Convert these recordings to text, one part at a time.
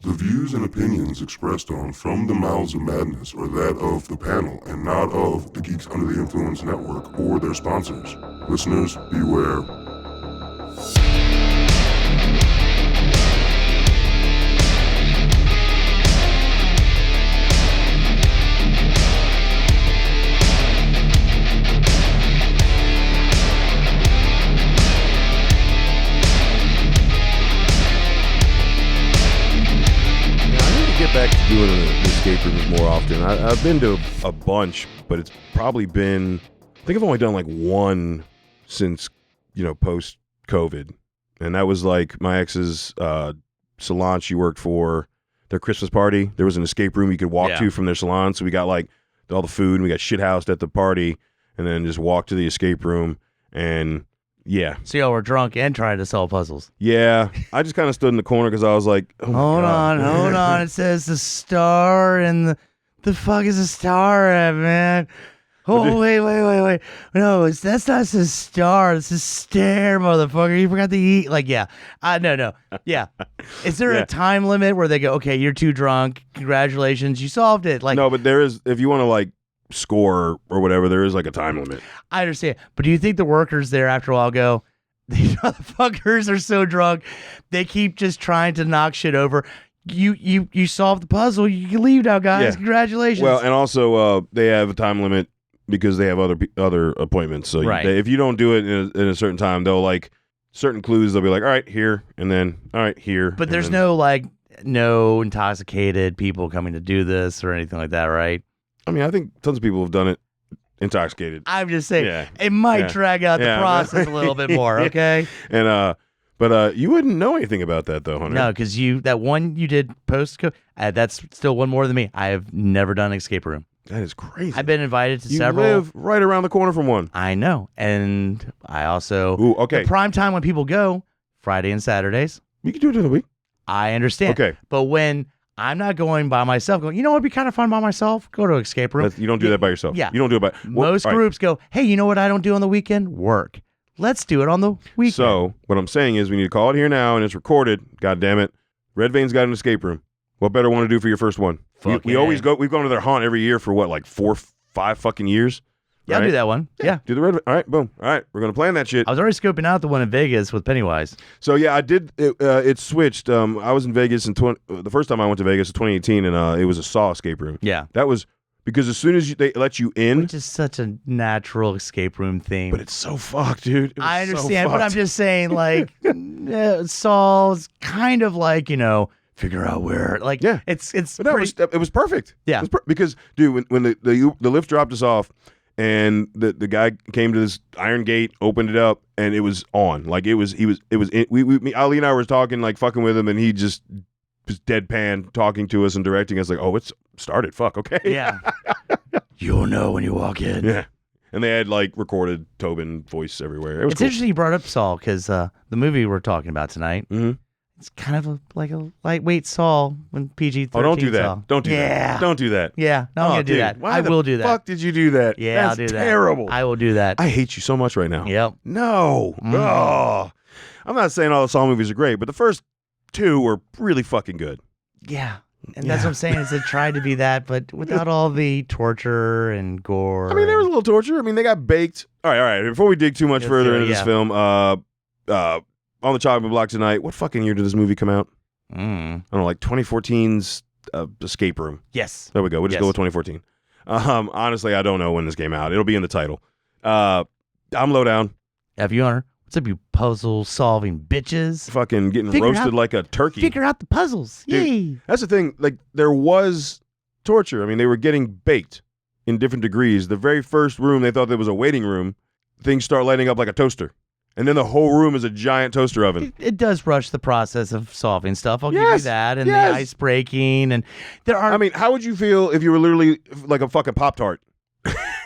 The views and opinions expressed on From the Mouths of Madness are that of the panel and not of the Geeks Under the Influence Network or their sponsors. Listeners, beware. Get back to doing escape rooms more often. I've been to a bunch, but it's probably been, I think I've only done like one since, post COVID. And that was like my ex's salon she worked for, their Christmas party. There was an escape room you could walk to from their salon. So we got like all the food and we got shithoused at the party and then just walked to the escape room and yeah. So y'all were drunk and trying to solve puzzles. Yeah. I just kind of stood in the corner because I was like, oh hold on. It says the star and the fuck is a star at, man? Oh, wait. No, that's not a star. It's a stair, motherfucker. You forgot to eat. Like, yeah. No. Yeah. Is there a time limit where they go, okay, you're too drunk. Congratulations. You solved it. Like, no, but there is, if you want to like score or whatever, there is like a time limit. I understand. But do you think the workers there after a while go, these motherfuckers are so drunk, they keep just trying to knock shit over? You solved the puzzle. You can leave now, guys. Yeah. Congratulations. Well, and also they have a time limit because they have other appointments. So if you don't do it in a certain time, they'll like certain clues. They'll be like, all right, here, and then all right, here. But there's no intoxicated people coming to do this or anything like that, right? I mean, I think tons of people have done it intoxicated. I'm just saying, it might drag out the process a little bit more, okay? And but you wouldn't know anything about that though, Hunter. No, because that one you did post-COVID, that's still one more than me. I have never done an escape room. That is crazy. I've been invited to several. You live right around the corner from one. I know, and I also the prime time when people go Friday and Saturdays. You can do it during the week. I understand. Okay, but when I'm not going by myself. Going, you know what would be kind of fun by myself? Go to an escape room. You don't do that by yourself. Yeah. You don't do it by... Most groups go, hey, you know what I don't do on the weekend? Work. Let's do it on the weekend. So what I'm saying is we need to call it here now, and it's recorded. God damn it. Red Vein's got an escape room. What better one to do for your first one? We always go... We've gone to their haunt every year for what, like 4, 5 fucking years? Yeah, right? I'll do that one. Yeah. Do the red... All right, boom. All right, we're going to plan that shit. I was already scoping out the one in Vegas with Pennywise. So, yeah, I did... It switched. I was in Vegas the first time I went to Vegas in 2018, and it was a Saw escape room. Yeah. That was... Because as soon as they let you in... Which is such a natural escape room theme. But it's so fucked, dude. I understand, but I'm just saying, like, Saw's kind of like, figure out where... Like, it's it was perfect. Yeah. Because, dude, when the lift dropped us off... And the guy came to this iron gate, opened it up, and it was on. Like Ali and I were talking, like fucking with him, and he just was deadpan talking to us and directing us, like, "Oh, it's started. Fuck, okay." Yeah. You'll know when you walk in. Yeah. And they had like recorded Tobin voice everywhere. It's cool. Interesting you brought up Saw because the movie we're talking about tonight. Mm-hmm. It's kind of like a lightweight Saw when PG-13. Oh, don't do that. Saw. Don't do that. Don't do that. Yeah. No, I'm going to do that. I will do that. Why the fuck did you do that? Yeah, That's I'll do that. Terrible. I will do that. I hate you so much right now. Yep. No. Oh. I'm not saying all the Saw movies are great, but the first 2 were really fucking good. Yeah. And that's what I'm saying is it tried to be that, but without all the torture and gore. I mean, there was a little torture. I mean, they got baked. All right. Before we dig too much further into this film, on the chopping block tonight, what fucking year did this movie come out? I don't know, like 2014's Escape Room. Yes. There we go. We'll just go with 2014. Honestly, I don't know when this came out. It'll be in the title. I'm Lowdown. Have you, Hunter? What's up, you puzzle-solving bitches? Fucking getting roasted like a turkey. Figure out the puzzles. Yay. Dude, that's the thing. Like, there was torture. I mean, they were getting baked in different degrees. The very first room, they thought there was a waiting room. Things start lighting up like a toaster. And then the whole room is a giant toaster oven. It does rush the process of solving stuff. I'll give you that. And the ice breaking. And there are... I mean, how would you feel if you were literally like a fucking Pop-Tart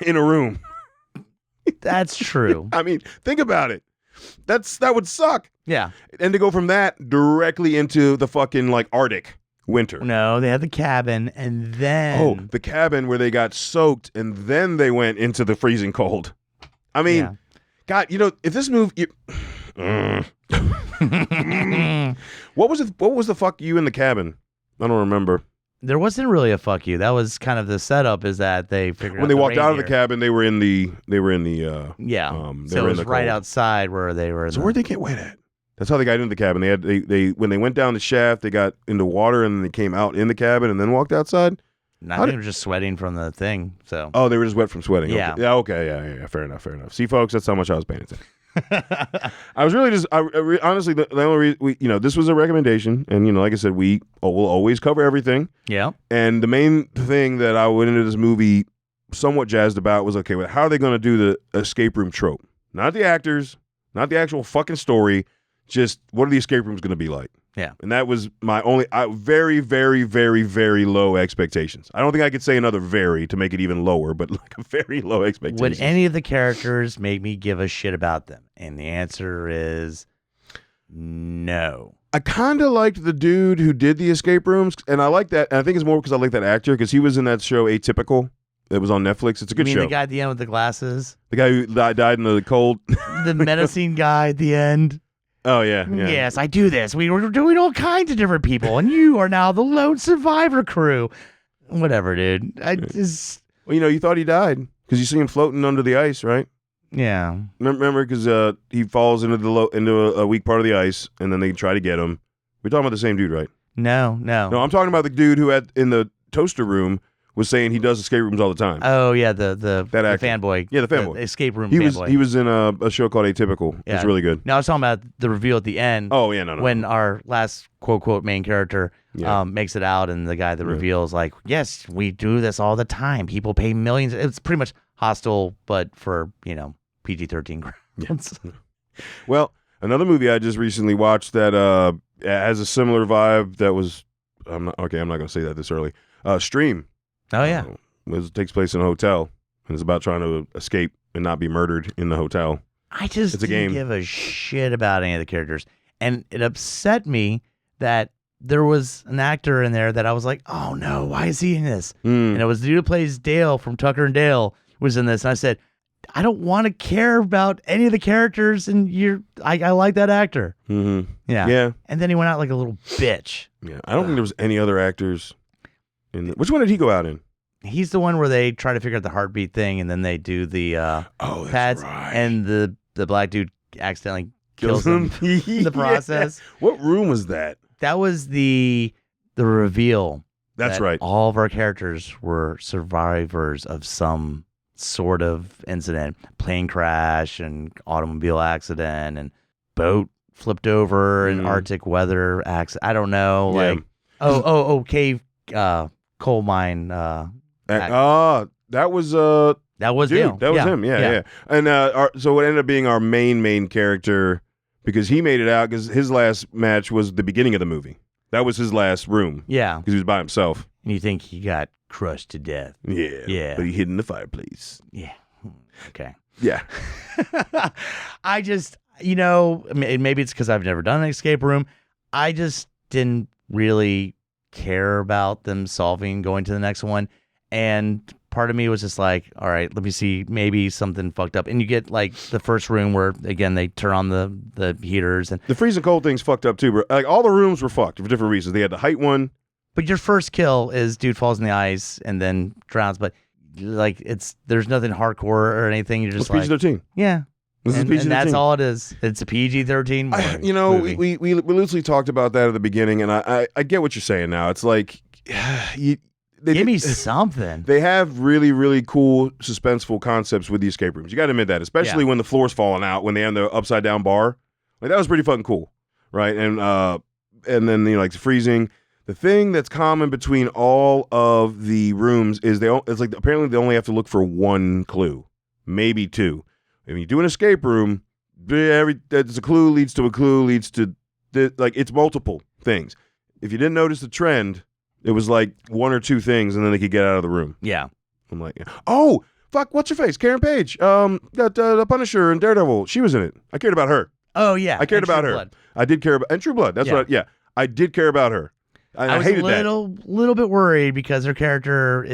in a room? That's true. I mean, think about it. That would suck. Yeah. And to go from that directly into the fucking like Arctic winter. No, they had the cabin and then... Oh, the cabin where they got soaked and then they went into the freezing cold. I mean... God, if this movie, what was the fuck you in the cabin? I don't remember. There wasn't really a fuck you. That was kind of the setup. Is that they figured When out they the walked out of the reindeer. cabin, they were in the. Yeah. They So were it in was the right cold. outside where they were. So where'd they get wet at? That's how they got into the cabin. They when they went down the shaft, they got into water and then they came out in the cabin and then walked outside. I think they were just sweating from the thing. So. Oh, they were just wet from sweating. Yeah. Okay. Yeah. Okay. Yeah. Fair enough. See, folks, that's how much I was paying attention. I was really just, honestly, the only reason, this was a recommendation. And, like I said, we will always cover everything. Yeah. And the main thing that I went into this movie somewhat jazzed about was, okay, well, how are they going to do the escape room trope? Not the actors, not the actual fucking story, just what are the escape rooms going to be like? Yeah. And that was my only, very, very, very, very low expectations. I don't think I could say another very to make it even lower, but like a very low expectation. Would any of the characters make me give a shit about them? And the answer is no. I kind of liked the dude who did the escape rooms, and I like that. And I think it's more because I like that actor because he was in that show Atypical. It was on Netflix. It's a good You mean show. the guy at the end with the glasses? The guy who died in the cold. The menacing guy at the end? Oh yeah. Yes, I do this. We were doing all kinds of different people, and you are now the lone survivor crew. Whatever, dude. I just... Well, you thought he died because you see him floating under the ice, right? Yeah. Remember, because he falls into a weak part of the ice, and then they try to get him. We're talking about the same dude, right? No. No, I'm talking about the dude who in the toaster room was saying he does escape rooms all the time. Oh, yeah, the actor. fanboy. Yeah, the fanboy. Escape room He fanboy. was in a show called Atypical. Yeah. It's really good. No, I was talking about the reveal at the end. Oh yeah, no. When our last quote main character makes it out, and the guy that reveals like, yes, we do this all the time. People pay millions. It's pretty much Hostel, but for PG-13 grounds. Yeah. Well, another movie I just recently watched that has a similar vibe. That was I'm not going to say that this early. Stream. Oh yeah. It takes place in a hotel and it's about trying to escape and not be murdered in the hotel. I just It's a didn't game. give a shit about any of the characters. And it upset me that there was an actor in there that I was like, oh no, why is he in this? Mm. And it was the dude who plays Dale from Tucker and Dale was in this. And I said, I don't want to care about any of the characters, and I like that actor. Mm-hmm. Yeah. Yeah. And then he went out like a little bitch. Yeah. I don't think there was any other actors in which one did he go out in? He's the one where they try to figure out the heartbeat thing, and then they do the That's pads, right. and the black dude accidentally kills him in the process. Yeah. What room was that? That was the reveal. That's that right. All of our characters were survivors of some sort of incident, plane crash and automobile accident and boat flipped over and Arctic weather accident. I don't know, Yeah. like cave coal mine. That was That was dude. Dale. That was him. Yeah. And so it ended up being our main character because he made it out because his last match was the beginning of the movie. That was his last room. Yeah. Because he was by himself. And you think he got crushed to death. Yeah. Yeah. But he hid in the fireplace. Yeah. Okay. Yeah. I just, maybe it's because I've never done an escape room. I just didn't really care about them going to the next one. And part of me was just like, all right, let me see, maybe something fucked up. And you get like the first room where, again, they turn on the heaters. And The freezing cold thing's fucked up too, bro. Like all the rooms were fucked for different reasons. They had the height one. But your first kill is dude falls in the ice and then drowns. But like there's nothing hardcore or anything. You're just It's PG-13. yeah. This is PG-13. And that's all it is. It's a PG-13 movie. We loosely talked about that at the beginning, and I get what you're saying now. It's like, give me something. They have really, really cool, suspenseful concepts with the escape rooms. You got to admit that, especially when the floor's falling out, when they have the upside down bar. Like that was pretty fucking cool, right? And then like the freezing. The thing that's common between all of the rooms is it's like apparently they only have to look for one clue, maybe two. When you do an escape room, it's a clue leads to a clue leads to like it's multiple things. If you didn't notice the trend, it was like one or two things, and then they could get out of the room. Yeah. I'm like, oh fuck, what's her face? Karen Page, the Punisher and Daredevil. She was in it. I cared about her. Oh yeah, I cared about her. Blood. I did care about and True Blood. That's what. I did care about her. I was hated a little bit worried because her character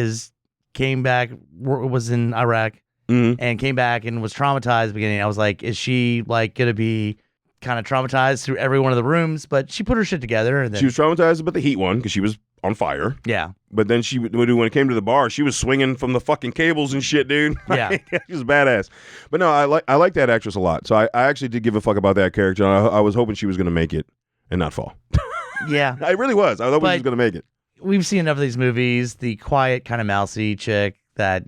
came back, was in Iraq, and came back and was traumatized at the beginning. I was like, is she like gonna be kind of traumatized through every one of the rooms? But she put her shit together. And then, she was traumatized about the heat one because she was on fire. Yeah. But then when it came to the bar, she was swinging from the fucking cables and shit, dude. Yeah. She was badass. But no, I like that actress a lot. So I actually did give a fuck about that character. I was hoping she was going to make it and not fall. Yeah. I really was. I was hoping she was going to make it. We've seen enough of these movies. The quiet, kind of mousy chick that,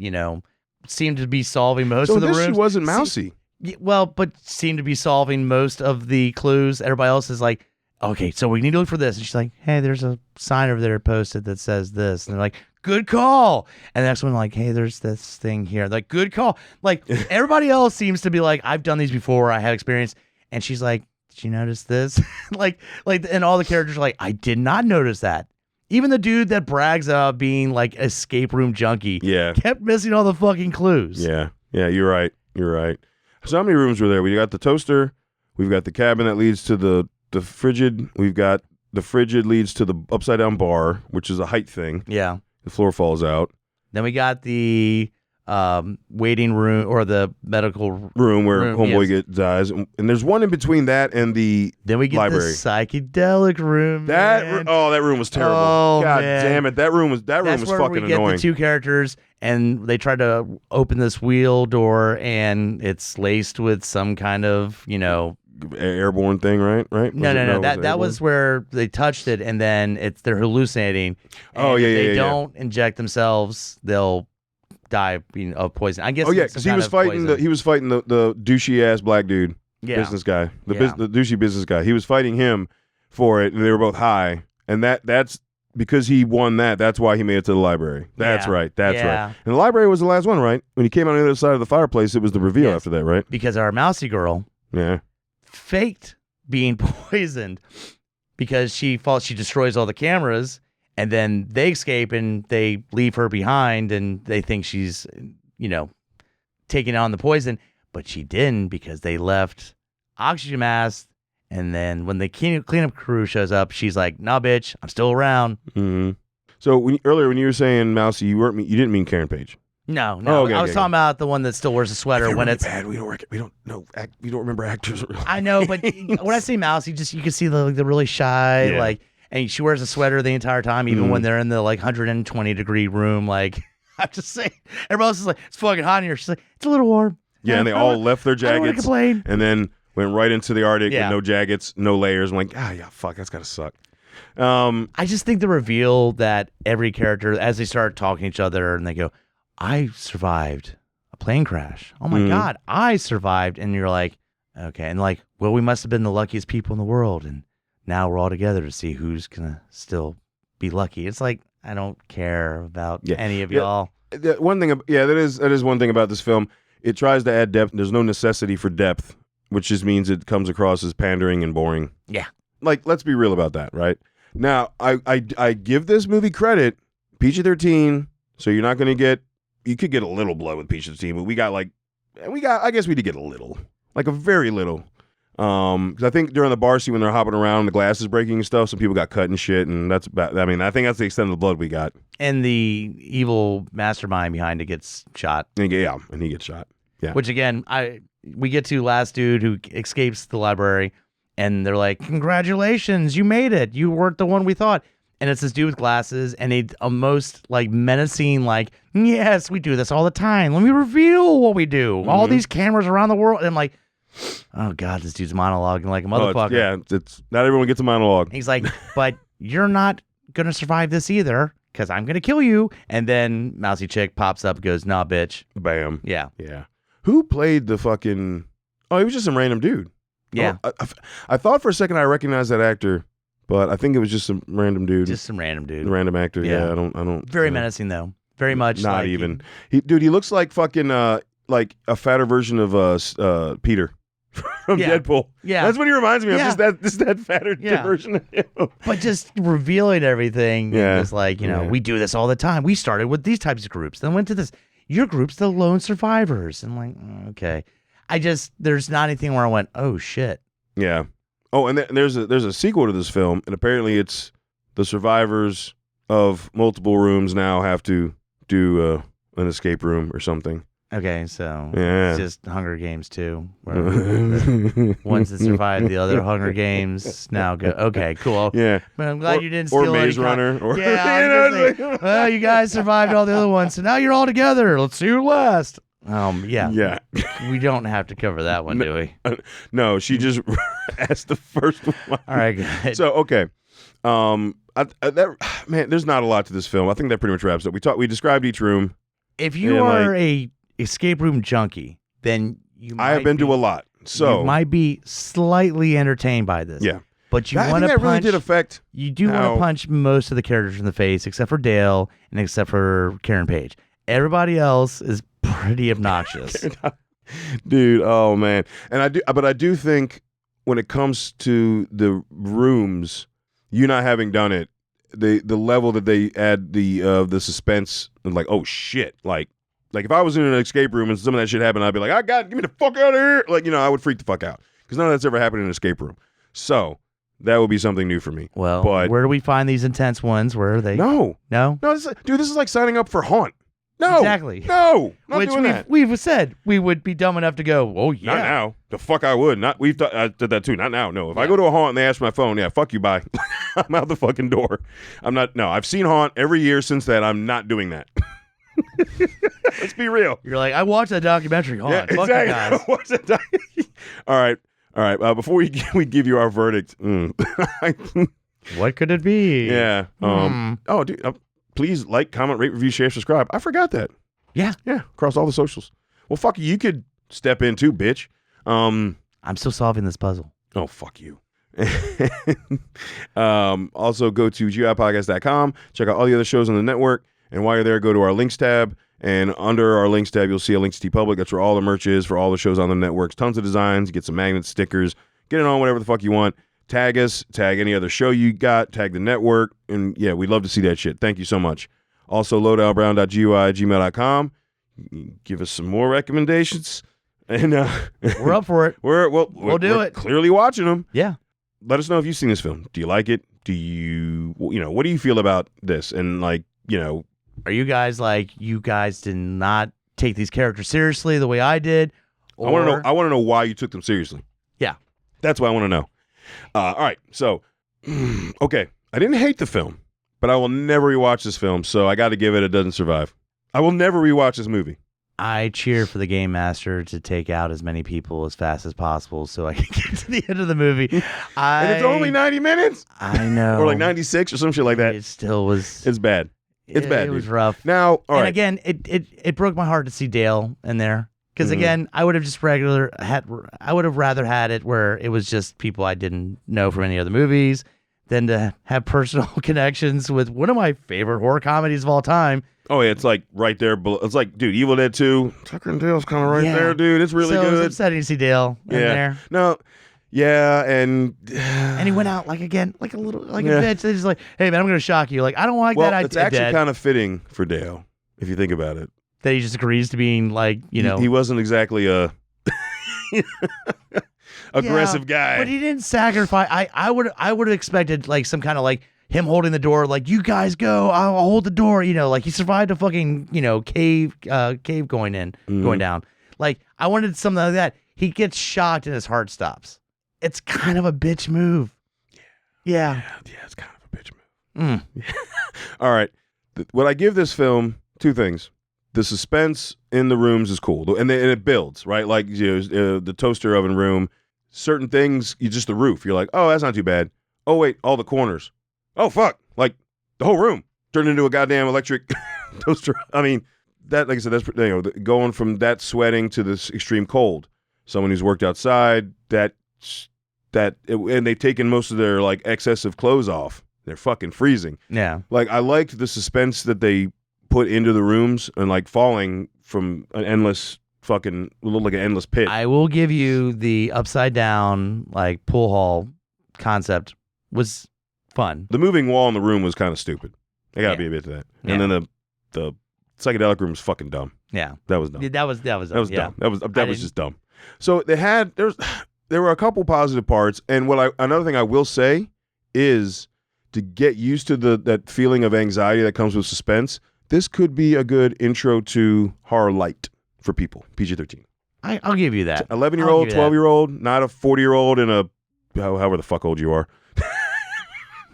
seemed to be solving most of the rooms. She wasn't mousy. But seemed to be solving most of the clues. Everybody else is like, okay, so we need to look for this. And she's like, hey, there's a sign over there posted that says this. And they're like, good call. And the next one, like, hey, there's this thing here. Like, good call. Like, everybody else seems to be like, I've done these before. I have experience. And she's like, did you notice this? And all the characters are like, I did not notice that. Even the dude that brags about being like escape room junkie kept missing all the fucking clues. Yeah. Yeah, you're right. You're right. So how many rooms were there? We got the toaster. We've got the cabin that leads to the frigid. We've got the frigid leads to the upside down bar, which is a height thing. Yeah. The floor falls out. Then we got the waiting room or the medical room where homeboy dies. And there's one in between that and the Then we get library. the psychedelic room. That room was terrible. Oh, God man. damn it. That room was That's where fucking we get annoying. the two characters and they try to open this wheel door and it's laced with some kind of, airborne thing, right? No. That was where they touched it, and then they're hallucinating. Oh, and yeah, if yeah, they yeah. don't inject themselves, they'll die of poison. I guess. Oh yeah, because because he was fighting the douchey ass black dude, business guy, the douchey business guy. He was fighting him for it, and they were both high, and that's because he won that. That's why he made it to the library. That's right. That's right. And the library was the last one, right? When he came on the other side of the fireplace, it was the reveal after that, right? Because our mousy girl, faked being poisoned because she destroys all the cameras, and then they escape and they leave her behind, and they think she's taking on the poison, but she didn't because they left oxygen masks. And then when the cleanup crew shows up, she's like, "Nah, bitch, I'm still around." Mm-hmm. So earlier when you were saying Mousy, you didn't mean Karen Page. No. Oh, okay, I was talking about the one that still wears a sweater when it's bad. We don't remember actors. I know, but when I say Mousy, just you can see the really shy and she wears a sweater the entire time, even when they're in the 120-degree room. Like, I'm just saying, everybody else is like, it's fucking hot in here. She's like, it's a little warm. Yeah, and they all left their I don't wanna jackets, complain. and then went right into the Arctic with no jackets, no layers. I'm like, fuck, that's gotta suck. I just think the reveal that every character, as they start talking to each other, and they go, "I survived a plane crash. Oh my God, I survived," and you're like, okay, and well, we must have been the luckiest people in the world, and now we're all together to see who's gonna still be lucky. It's like, I don't care about any of y'all. One thing, that is one thing about this film. It tries to add depth. There's no necessity for depth, which just means it comes across as pandering and boring. Yeah. Let's be real about that, right? Now, I give this movie credit, PG-13, so you're not going to you could get a little blood with PG-13, but I guess we did get a little, a very little. Because I think during the bar scene when they're hopping around, the glass is breaking and stuff, some people got cut and shit, and that's about, I think that's the extent of the blood we got. And the evil mastermind behind it gets shot. And he gets shot. Yeah. Which again, we get to last dude who escapes the library, and they're like, "Congratulations, you made it. You weren't the one we thought." And it's this dude with glasses, and a most menacing, "Yes, we do this all the time. Let me reveal what we do. All these cameras around the world." And I'm like, oh God, this dude's monologuing like a motherfucker. It's not everyone gets a monologue. He's like, "But you're not gonna survive this either, because I'm gonna kill you." And then Mousy Chick pops up and goes, "Nah, bitch." Bam. Yeah. Yeah. Who played the fucking... Oh, he was just some random dude. Yeah. I thought for a second I recognized that actor, but I think it was just some random dude. Just some random dude. Random actor. Yeah. I don't. Very menacing though. Very much. Not even. He looks like fucking like a fatter version of Peter from Deadpool. Yeah. That's what he reminds me of. Just that fatter version of him. But just revealing everything. Yeah. It's we do this all the time. We started with these types of groups, then went to this. Your group's the lone survivors. And okay. There's not anything where I went, oh shit. Yeah. Oh, and there's a sequel to this film, and apparently it's the survivors of multiple rooms now have to do an escape room or something. Okay, so Yeah. it's just Hunger Games 2. Where the ones that survived the other Hunger Games now go. Okay, cool. Yeah. But I'm glad you didn't or steal Maze any Runner. Or, Yeah, I was gonna say, well, you guys survived all the other ones, so now you're all together. Let's see who last. Yeah. Yeah. We don't have to cover that one, do we? No, she just asked the first one. All right, good. So, okay. Man, there's not a lot to this film. I think that pretty much wraps up. We described each room. If you are a escape room junkie, then I have been to a lot. So you might be slightly entertained by this. Yeah. But you I want think to that really did affect. You do want to punch most of the characters in the face, except for Dale and except for Karen Page. Everybody else is pretty obnoxious. Dude, oh man. And I do think when it comes to the rooms, you not having done it, the level that they add the suspense and like, oh shit, like if I was in an escape room and some of that shit happened, I'd be like, get me the fuck out of here. Like, I would freak the fuck out because none of that's ever happened in an escape room. So that would be something new for me. Well, but where do we find these intense ones? Where are they? No. This is like signing up for Haunt. No. Exactly. No. Not Which doing that. we've said we would be dumb enough to go, oh, yeah. Not now. The fuck I would. I did that too. Not now. No. If I go to a Haunt and they ask for my phone, yeah, fuck you, bye. I'm out the fucking door. I'm not. No, I've seen Haunt every year since that. I'm not doing that. Let's be real. You're like, I watched that documentary. Haunt. Yeah, Fuck exactly. you guys. Watch that All right. Before we give you our verdict. What could it be? Yeah. Oh, dude. Please like, comment, rate, review, share, subscribe. I forgot that. Yeah. Yeah. Across all the socials. Well, fuck you. You could step in too, bitch. I'm still solving this puzzle. Oh, fuck you. Also, go to GIPodcast.com. Check out all the other shows on the network. And while you're there, go to our links tab. And under our links tab, you'll see a Links to TeePublic. That's where all the merch is for all the shows on the networks. Tons of designs. Get some magnets, stickers. Get it on whatever the fuck you want. Tag us. Tag any other show you got. Tag the network. And yeah, we'd love to see that shit. Thank you so much. Also, lowdownbrown.gui@gmail.com. Give us some more recommendations. And we're up for it. We'll do it. Clearly watching them. Yeah. Let us know if you've seen this film. Do you like it? Do you what do you feel about this? And are you guys like, you guys did not take these characters seriously the way I did? Or... I want to know why you took them seriously. Yeah. That's what I want to know. All right. So, okay. I didn't hate the film, but I will never rewatch this film. So I got to give it a doesn't survive. I will never rewatch this movie. I cheer for the game master to take out as many people as fast as possible so I can get to the end of the movie. And it's only 90 minutes? I know. Or like 96 or some shit like that. It still was. It's bad. It's bad. It was rough. Now, all right. And again, it broke my heart to see Dale in there. Because again, I would have just I would have rather had it where it was just people I didn't know from any other movies than to have personal connections with one of my favorite horror comedies of all time. Oh, yeah, it's like right there. It's like, dude, Evil Dead 2. Tucker and Dale's kind of right there, dude. It's really good. It was upsetting to see Dale in there. No, yeah, and he went out like a bitch. They're just like, hey, man, I'm going to shock you. Like, I don't like that idea. It's actually kind of fitting for Dale, if you think about it. That he just agrees to being like, He wasn't exactly a aggressive guy. But he didn't sacrifice. I would have expected like some kind of like him holding the door, like, you guys go, I'll hold the door, like he survived a fucking, cave going down. Like, I wanted something like that. He gets shocked and his heart stops. It's kind of a bitch move. Yeah, it's kind of a bitch move. All right. What I give this film, two things. The suspense in the rooms is cool, and it builds, right? Like, the toaster oven room, certain things, just the roof. You're like, oh, that's not too bad. Oh, wait, all the corners. Oh, fuck. Like, the whole room turned into a goddamn electric toaster. I mean, that, like I said, that's, going from that sweating to this extreme cold. Someone who's worked outside, and they've taken most of their, like, excessive clothes off. They're fucking freezing. Yeah. Like, I liked the suspense that they put into the rooms and, like, falling from an endless fucking, looked like an endless pit. I will give you the upside down, like, pool hall concept was fun. The moving wall in the room was kind of stupid. I gotta be a bit to that. Yeah. And then the psychedelic room was fucking dumb. Yeah. That was dumb. That was dumb. Dumb. That was just dumb. So there were a couple positive parts, and another thing I will say is to get used to that feeling of anxiety that comes with suspense. This could be a good intro to horror light. for people. PG-13. I'll give you that. 11-year-old, 12-year-old, not a 40-year-old and a however the fuck old you are.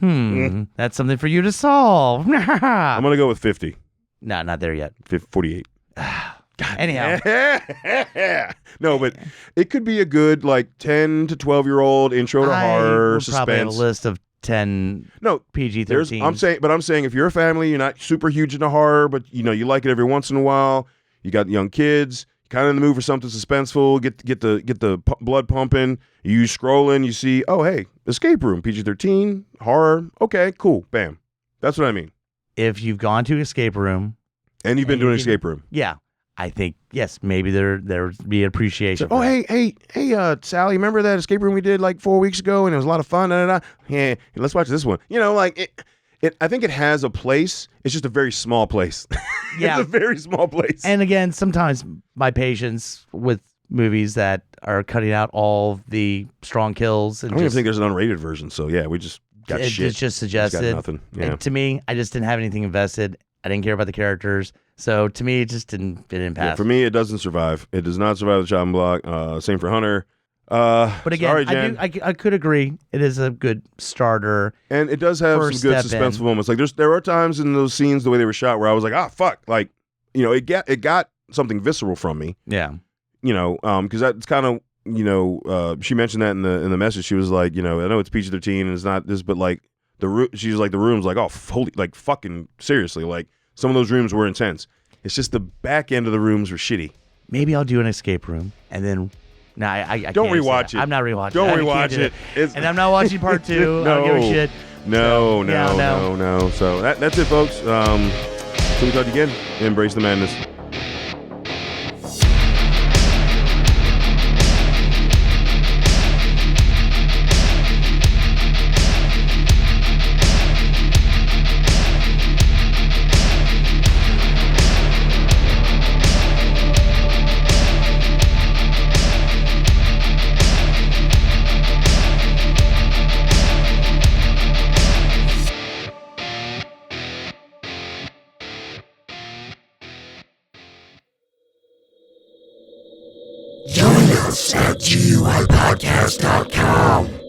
That's something for you to solve. I'm gonna go with 50. No, not there yet. 48. Anyhow. No, but it could be a good like 10 to 12-year-old intro to horror, would suspense. probably have a list of 10 No, PG-13. I'm saying if you're a family, you're not super huge into horror, but you like it every once in a while. You got young kids, kind of in the mood for something suspenseful. Get the blood pumping. You scrolling, you see, oh hey, escape room, PG-13, horror. Okay, cool, bam. That's what I mean. If you've gone to escape room, and you've been doing escape room, yeah, I think yes, maybe there'd be appreciation. So, hey, Sally, remember that escape room we did like 4 weeks ago, and it was a lot of fun. Yeah, let's watch this one. Like it. I think it has a place. It's just a very small place. Yeah, it's a very small place. And again, sometimes my patience with movies that are cutting out all the strong kills. And I don't even think there's an unrated version. So yeah, we just got shit. It's just suggested. Just got nothing. Yeah. And to me, I just didn't have anything invested. I didn't care about the characters. So to me, it just didn't pass. Yeah, for me, it doesn't survive. It does not survive the chopping block. Same for Hunter. But again, sorry, Jen. I could agree. It is a good starter. And it does have some good suspenseful moments. Like there are times in those scenes, the way they were shot, where I was like, ah, fuck. Like, it got something visceral from me. Yeah. Because that's kind of, she mentioned that in the message. She was like, I know it's PG-13 and it's not this, but like she's like, the room's like, oh, holy, like fucking seriously. Like some of those rooms were intense. It's just the back end of the rooms were shitty. Maybe I'll do an escape room and then. No, I don't can't rewatch it. I'm not rewatching. Don't rewatch it. And I'm not watching part 2. No. I don't give a shit. No. So that's it, folks. So we talk again. Embrace the madness. Join us at GUIPodcast.com.